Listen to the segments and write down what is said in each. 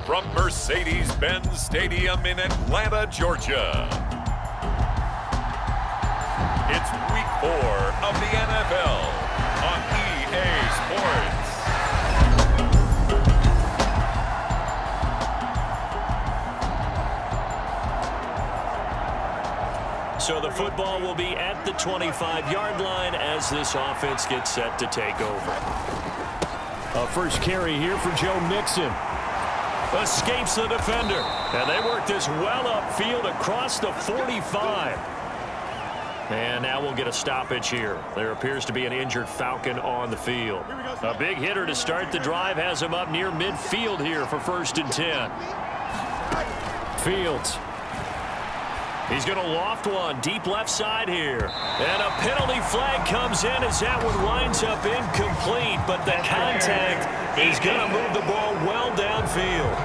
from Mercedes-Benz Stadium in Atlanta, Georgia. It's Week 4 of the NFL on EA Sports. So the football will be at the 25-yard line as this offense gets set to take over. A first carry here for Joe Mixon. Escapes the defender. And they work this well upfield across the 45. And now we'll get a stoppage here. There appears to be an injured Falcon on the field. A big hitter to start the drive has him up near midfield here for 1st and 10. Fields. He's going to loft one deep left side here. And a penalty flag comes in as that one winds up incomplete. But the contact is going to move the ball well downfield.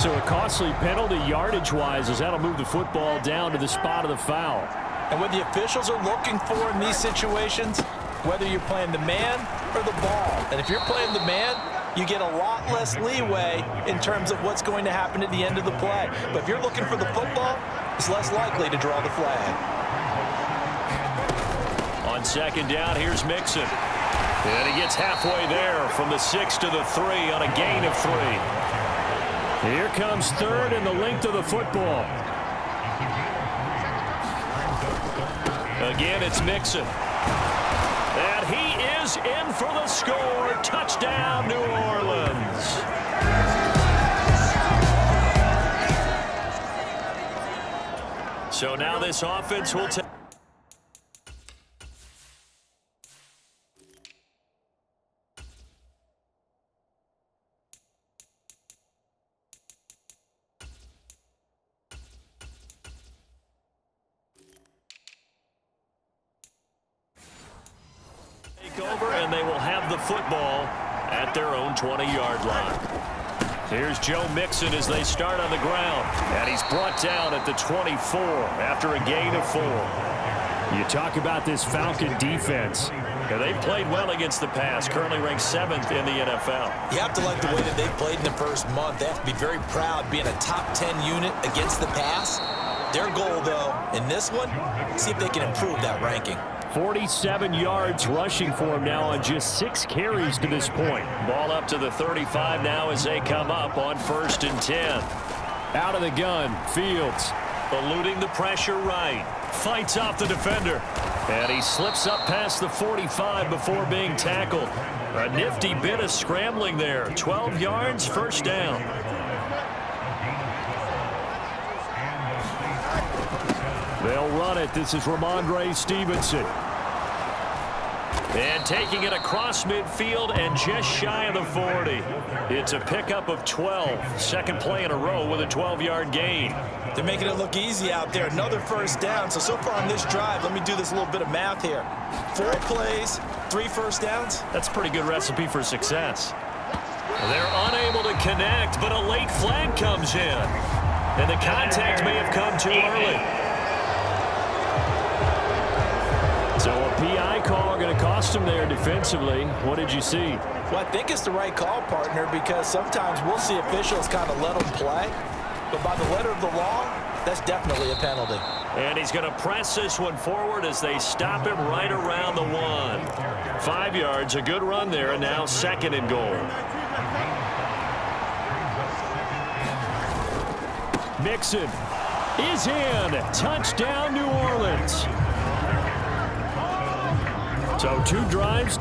So a costly penalty yardage-wise as that'll move the football down to the spot of the foul. And what the officials are looking for in these situations, whether you're playing the man or the ball. And if you're playing the man, you get a lot less leeway in terms of what's going to happen at the end of the play. But if you're looking for the football, it's less likely to draw the flag. On 2nd down, here's Mixon. And he gets halfway there from the 6 to the 3 on a gain of 3. Here comes 3rd and the length of the football. Again, it's Mixon. And he is in for the score. Touchdown, New Orleans. So now this offense will take. Over, and they will have the football at their own 20-yard line. Here's Joe Mixon as they start on the ground, and he's brought down at the 24 after a gain of 4. You talk about this Falcon defense. Yeah, they've played well against the pass, currently ranked 7th in the NFL. You have to like the way that they've played in the first month. They have to be very proud being a top 10 unit against the pass. Their goal, though, in this one, see if they can improve that ranking. 47 yards rushing for him now on just 6 carries to this point. Ball up to the 35 now as they come up on 1st and 10. Out of the gun, Fields. Eluding the pressure right. Fights off the defender. And he slips up past the 45 before being tackled. A nifty bit of scrambling there. 12 yards, 1st down. They'll run it. This is Ramondre Stevenson. And taking it across midfield and just shy of the 40. It's a pickup of 12. 2nd play in a row with a 12-yard gain. They're making it look easy out there. Another 1st down. So far on this drive, let me do this little bit of math here. 4 plays, 3 1st downs. That's a pretty good recipe for success. They're unable to connect, but a late flag comes in. And the contact may have come too early. So a PI call going to cost him there defensively. What did you see? Well, I think it's the right call, partner, because sometimes we'll see officials kind of let them play. But by the letter of the law, that's definitely a penalty. And he's going to press this one forward as they stop him right around the 1. 5 yards, a good run there, and now 2nd and goal. Mixon is in. Touchdown, New Orleans. So 2 drives.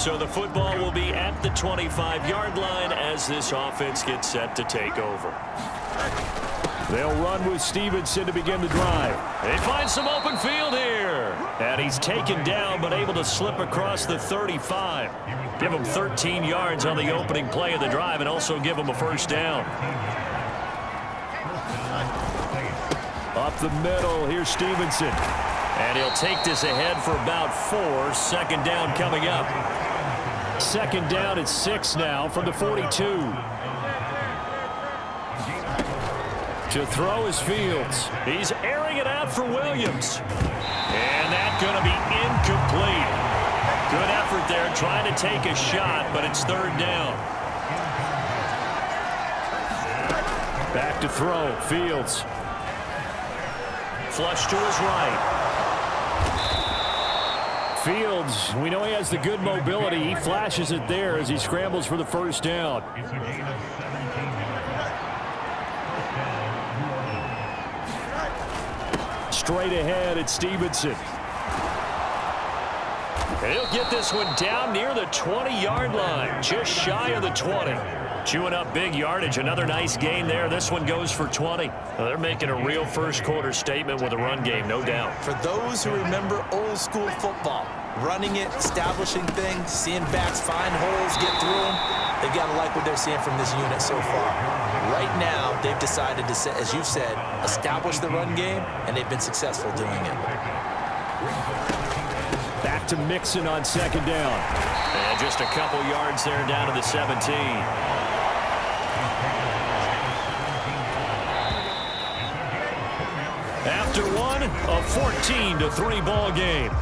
So the football will be at the 25-yard line as this offense gets set to take over. They'll run with Stevenson to begin the drive. They find some open field here. And he's taken down but able to slip across the 35. Give him 13 yards on the opening play of the drive and also give him a 1st down. Up the middle, here's Stevenson. And he'll take this ahead for about 4. 2nd down coming up. 2nd down at 6 now from the 42. To throw is Fields. He's airing it out for Williams. And that's going to be incomplete. out there trying to take a shot, but it's third down. Back to throw. Fields. Flush to his right. Fields, we know he has the good mobility. He flashes it there as he scrambles for the first down. Straight ahead, it's Stevenson. And he'll get this one down near the 20-yard line, just shy of the 20. Chewing up big yardage. Another nice gain there. This one goes for 20. Well, they're making a real first-quarter statement with a run game, no doubt. For those who remember old-school football, running it, establishing things, seeing backs find holes, get through them, they've got to like what they're seeing from this unit so far. Right now, they've decided to, as you said, establish the run game, and they've been successful doing it. Back to Mixon on second down. And just a couple yards there down to the 17. After one, a 14-3 ball game.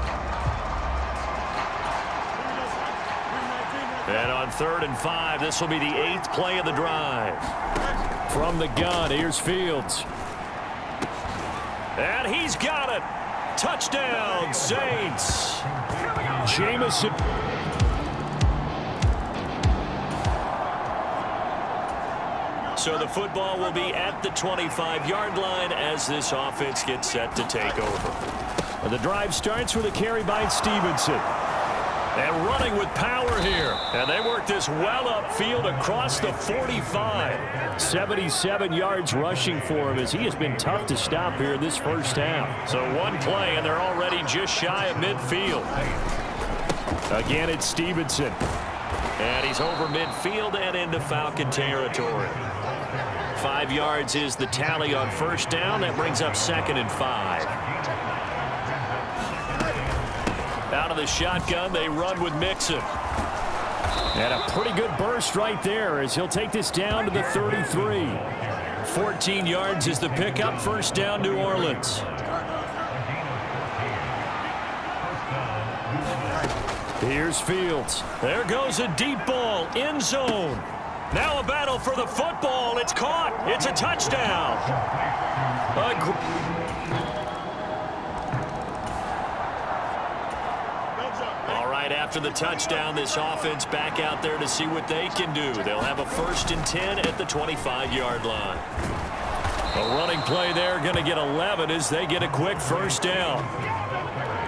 And on 3rd and 5, this will be the 8th play of the drive. From the gun, here's Fields. And he's got it. Touchdown, Saints. Jamison. So the football will be at the 25-yard line as this offense gets set to take over. The drive starts with a carry by Stevenson. And running with power here. And they work this well upfield across the 45. 77 yards rushing for him as he has been tough to stop here in this first half. So one play and they're already just shy of midfield. Again, it's Stevenson. And he's over midfield and into Falcon territory. 5 yards is the tally on first down. That brings up 2nd and 5. Out of the shotgun, they run with Mixon. And a pretty good burst right there as he'll take this down to the 33. 14 yards is the pickup. First down, New Orleans. Here's Fields. There goes a deep ball, end zone. Now a battle for the football. It's caught. It's a touchdown. All right, after the touchdown, this offense back out there to see what they can do. They'll have a 1st and 10 at the 25-yard line. A running play there, going to get 11 as they get a quick first down.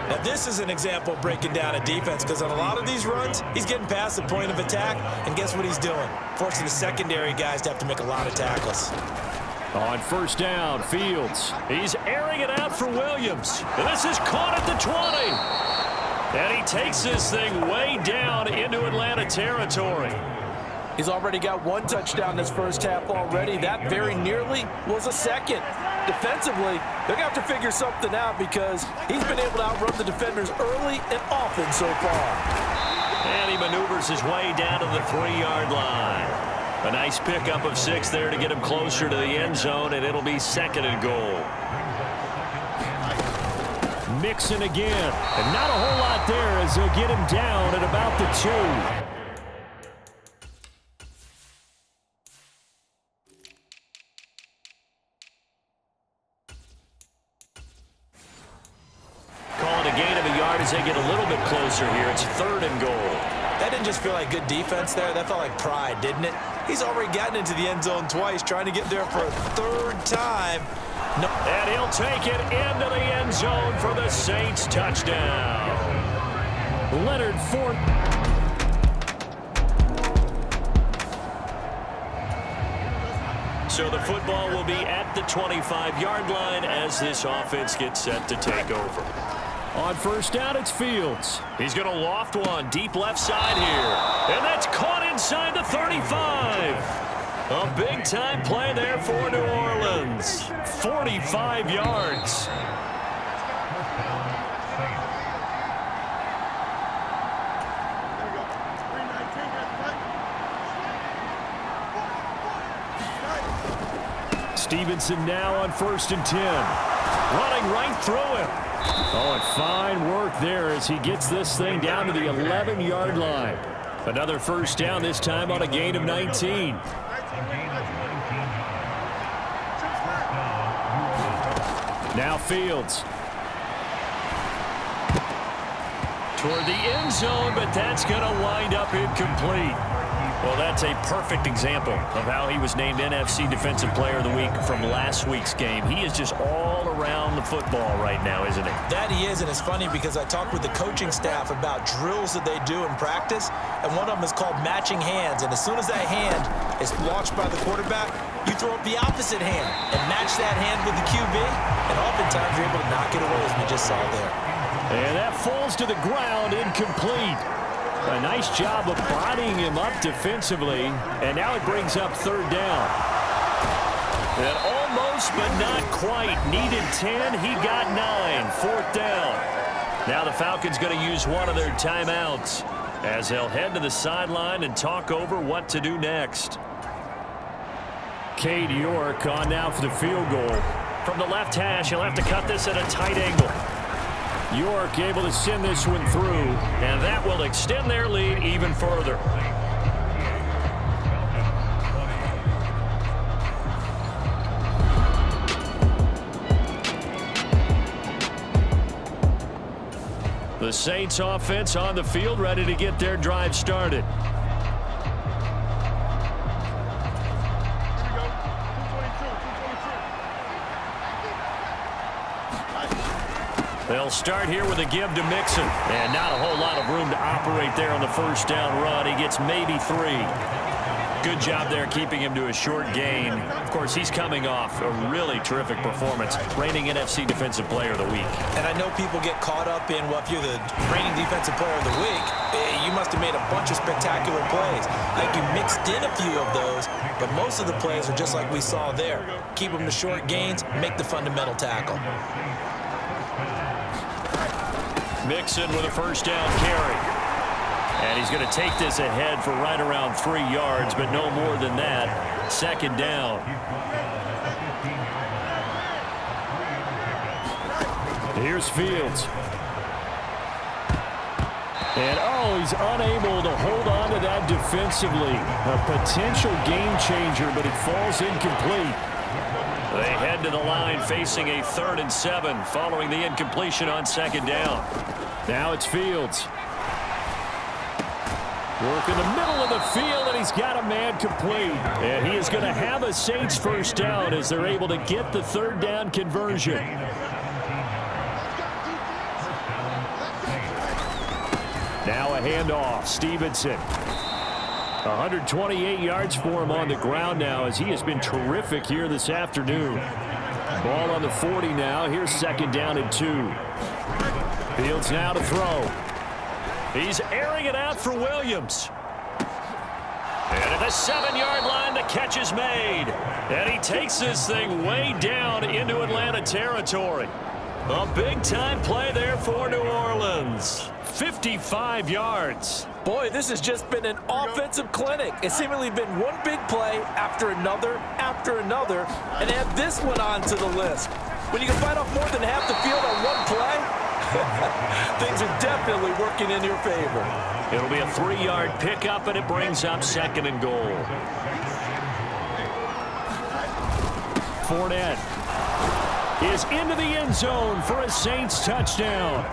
Now, this is an example of breaking down a defense because on a lot of these runs, he's getting past the point of attack, and guess what he's doing? Forcing the secondary guys to have to make a lot of tackles. On first down, Fields. He's airing it out for Williams. And this is caught at the 20. And he takes this thing way down into Atlanta territory. He's already got 1 touchdown this first half already. That very nearly was a second. Defensively, they're going to have to figure something out because he's been able to outrun the defenders early and often so far. And he maneuvers his way down to the 3-yard line. A nice pickup of 6 there to get him closer to the end zone, and it'll be 2nd and goal. Mixon again. And not a whole lot there as they'll get him down at about the 2. As they get a little bit closer here, it's 3rd and goal. That didn't just feel like good defense there. That felt like pride, didn't it? He's already gotten into the end zone twice, trying to get there for a 3rd time. No. And he'll take it into the end zone for the Saints touchdown. Leonard Ford. So the football will be at the 25-yard line as this offense gets set to take over. On first down, it's Fields. He's going to loft one deep left side here. And that's caught inside the 35. A big-time play there for New Orleans. 45 yards. Stevenson now on 1st and 10. Running right through him. Oh, and fine work there as he gets this thing down to the 11-yard line. Another first down, this time on a gain of 19. Now Fields. Toward the end zone, but that's going to wind up incomplete. Well, that's a perfect example of how he was named NFC Defensive Player of the Week from last week's game. He is just all around the football right now, isn't he? That he is, and it's funny because I talked with the coaching staff about drills that they do in practice, and one of them is called matching hands. And as soon as that hand is launched by the quarterback, you throw up the opposite hand and match that hand with the QB, and oftentimes you're able to knock it away, as we just saw there. And that falls to the ground, incomplete. A nice job of bodying him up defensively, and now it brings up third down. And almost, but not quite. Needed 10, he got 9. Fourth down. Now the Falcons going to use one of their timeouts as they'll head to the sideline and talk over what to do next. Cade York on now for the field goal. From the left hash, he'll have to cut this at a tight angle. York able to send this one through, and that will extend their lead even further. The Saints offense on the field, ready to get their drive started. They'll start here with a give to Mixon. And not a whole lot of room to operate there on the first down run. He gets maybe 3. Good job there keeping him to a short gain. Of course, he's coming off a really terrific performance. Reigning NFC Defensive Player of the Week. And I know people get caught up in, well, if you're the reigning Defensive Player of the Week, you must have made a bunch of spectacular plays. I think you mixed in a few of those, but most of the plays are just like we saw there. Keep them to short gains, make the fundamental tackle. Mixon with a first down carry. And he's going to take this ahead for right around 3 yards, but no more than that. Second down. Here's Fields. And, oh, he's unable to hold on to that defensively. A potential game changer, but it falls incomplete. They head to the line facing a 3rd and 7 following the incompletion on second down. Now it's Fields. Work in the middle of the field, and he's got a man complete. And he is going to have a Saints first down as they're able to get the third down conversion. Now a handoff. Stevenson. 128 yards for him on the ground now as he has been terrific here this afternoon. Ball on the 40 now. Here's second down and 2. Fields now to throw. He's airing it out for Williams. And at the 7-yard line, the catch is made. And he takes this thing way down into Atlanta territory. A big-time play there for New Orleans. 55 yards. Boy, this has just been an offensive clinic. It's seemingly been one big play after another, and add this one onto the list. When you can fight off more than half the field on one play, things are definitely working in your favor. It'll be a 3-yard pickup, and it brings up second and goal. Fournette is into the end zone for a Saints touchdown.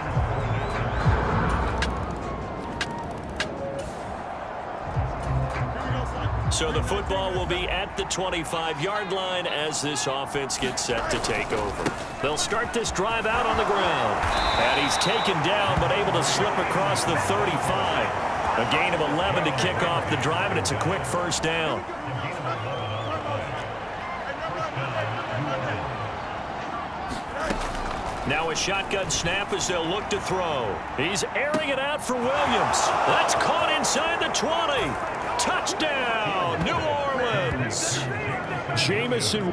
So the football will be at the 25-yard line as this offense gets set to take over. They'll start this drive out on the ground. And he's taken down but able to slip across the 35. A gain of 11 to kick off the drive, and it's a quick first down. Now a shotgun snap as they'll look to throw. He's airing it out for Williams. That's caught inside the 20. Touchdown, New Orleans. Jamison.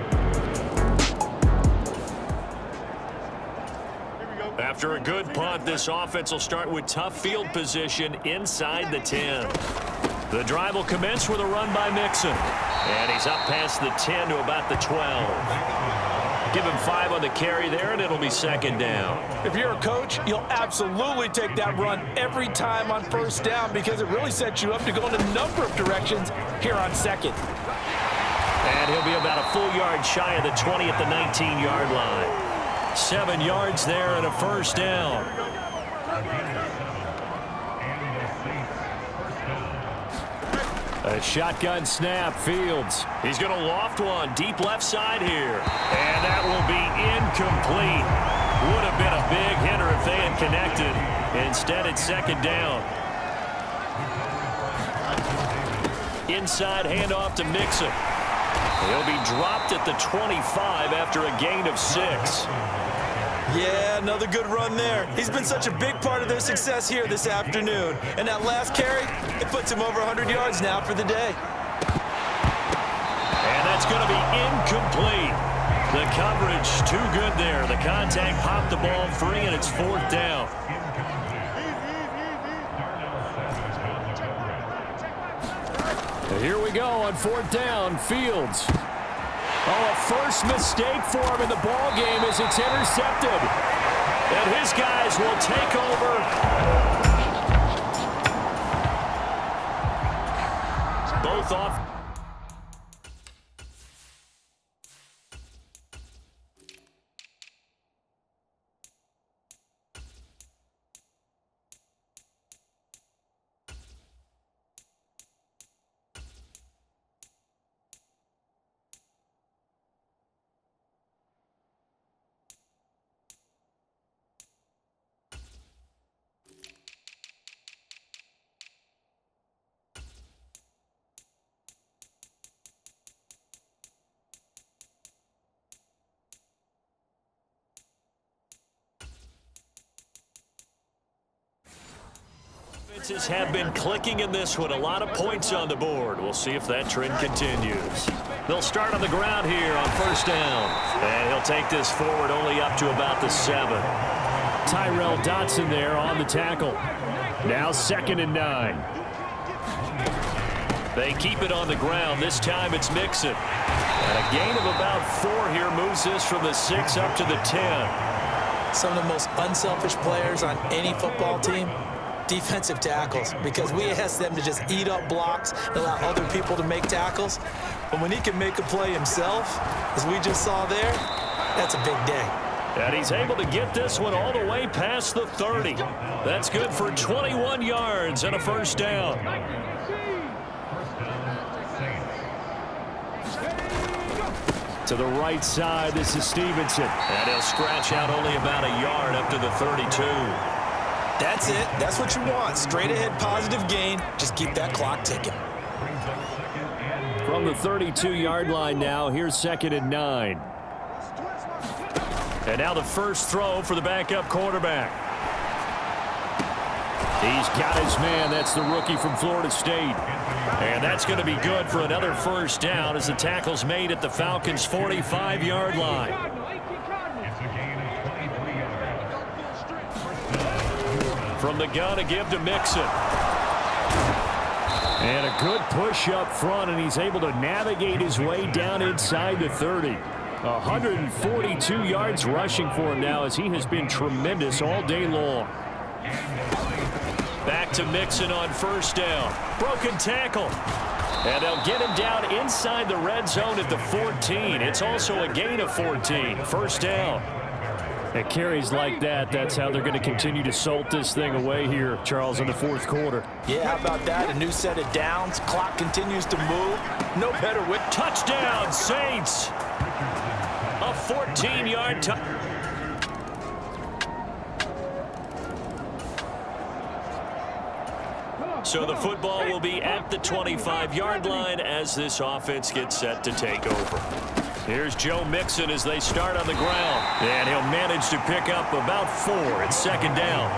After a good punt, this offense will start with tough field position inside the 10. The drive will commence with a run by Mixon. And he's up past the 10 to about the 12. Give him 5 on the carry there, and it'll be second down. If you're a coach, you'll absolutely take that run every time on first down because it really sets you up to go in a number of directions here on second. And he'll be about a full yard shy of the 20 at the 19-yard line. 7 yards there and a first down. A shotgun snap, Fields. He's going to loft one deep left side here. And that will be incomplete. Would have been a big hitter if they had connected. Instead, it's second down. Inside handoff to Mixon. He'll be dropped at the 25 after a gain of 6. Yeah, another good run there. He's been such a big part of their success here this afternoon. And that last carry, it puts him over 100 yards now for the day. And that's going to be incomplete. The coverage too good there. The contact popped the ball free, and it's fourth down. And here we go on fourth down, Fields. Oh, a first mistake for him in the ball game as it's intercepted. And his guys will take over. Both off. Have been clicking in this one. A lot of points on the board. We'll see if that trend continues. They'll start on the ground here on first down. And he'll take this forward only up to about the 7. Tyrell Dotson there on the tackle. Now 2nd and 9. They keep it on the ground. This time it's Mixon. And a gain of about 4 here moves this from the 6 up to the 10. Some of the most unselfish players on any football team, defensive tackles, because we ask them to just eat up blocks and allow other people to make tackles. But when he can make a play himself, as we just saw there, that's a big day. And he's able to get this one all the way past the 30. That's good for 21 yards and a first down. To the right side, this is Stevenson. And he'll scratch out only about a yard up to the 32. That's it. That's what you want. Straight ahead positive gain. Just keep that clock ticking. From the 32-yard line now, here's 2nd and 9. And now the first throw for the backup quarterback. He's got his man. That's the rookie from Florida State. And that's going to be good for another first down as the tackle's made at the Falcons' 45-yard line. From the gun, a give to Mixon. And a good push up front, and he's able to navigate his way down inside the 30. 142 yards rushing for him now as he has been tremendous all day long. Back to Mixon on first down. Broken tackle. And they'll get him down inside the red zone at the 14. It's also a gain of 14. First down. At carries like that, that's how they're going to continue to salt this thing away here, Charles, in the fourth quarter. Yeah, how about that? A new set of downs. Clock continues to move. No better with touchdown, Saints. A 14-yard touchdown. So the football will be at the 25-yard line as this offense gets set to take over. Here's Joe Mixon as they start on the ground. And he'll manage to pick up about 4. It's second down.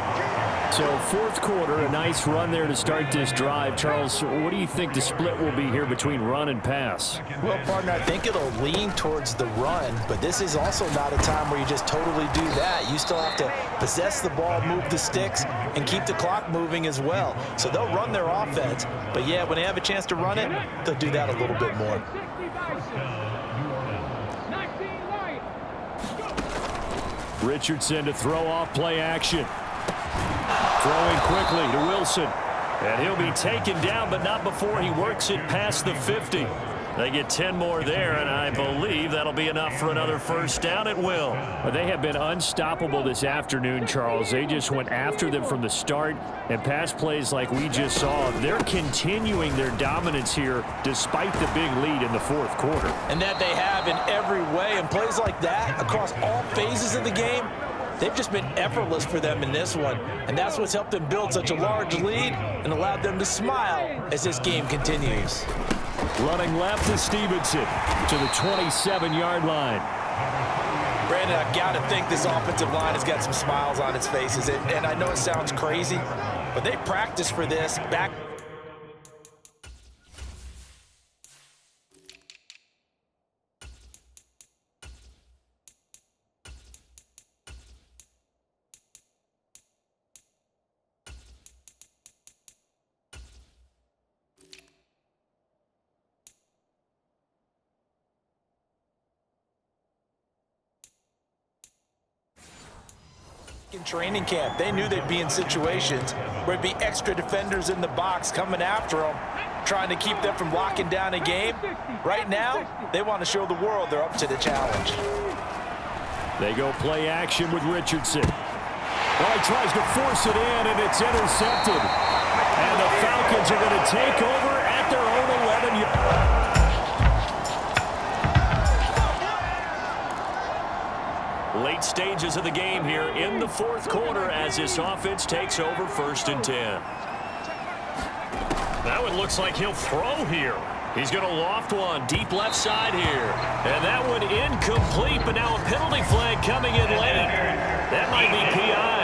So fourth quarter, a nice run there to start this drive. Charles, what do you think the split will be here between run and pass? Well, partner, I think it'll lean towards the run, but this is also not a time where you just totally do that. You still have to possess the ball, move the sticks, and keep the clock moving as well. So they'll run their offense, but yeah, when they have a chance to run it, they'll do that a little bit more. Richardson to throw off play action. Throwing quickly to Wilson. And he'll be taken down, but not before he works it past the 50. They get 10 more there, and I believe that'll be enough for another first down at will. Well, they have been unstoppable this afternoon, Charles. They just went after them from the start, and pass plays like we just saw, they're continuing their dominance here despite the big lead in the fourth quarter. And that they have in every way, and plays like that across all phases of the game, they've just been effortless for them in this one. And that's what's helped them build such a large lead and allowed them to smile as this game continues. Running left to Stevenson to the 27-yard line. Brandon, I've got to think this offensive line has got some smiles on its faces. And I know it sounds crazy, but they practiced for this back. In training camp, they knew they'd be in situations where it'd be extra defenders in the box coming after them, trying to keep them from locking down a game. Right now, they want to show the world they're up to the challenge. They go play action with Richardson. Well, he tries to force it in, and it's intercepted. And the Falcons are going to take over at their own 11-yard. Late stages of the game here in the fourth quarter as this offense takes over 1st and 10. Now it looks like he'll throw here. He's going to loft one deep left side here. And that one incomplete, but now a penalty flag coming in late. That might be PI.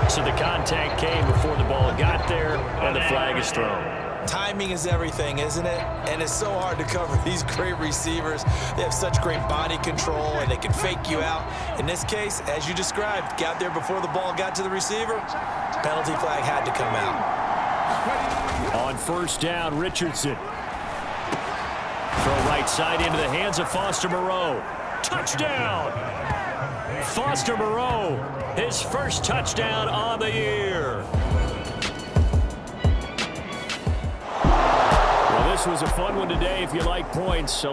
So the contact came before the ball got there, and the flag is thrown. Timing is everything, isn't it? And it's so hard to cover these great receivers. They have such great body control, and they can fake you out. In this case, as you described, got there before the ball got to the receiver. Penalty flag had to come out. On 1st down, Richardson. Throw right side into the hands of Foster Moreau. Touchdown! Foster Moreau, his first touchdown on the year. This was a fun one today if you like points. So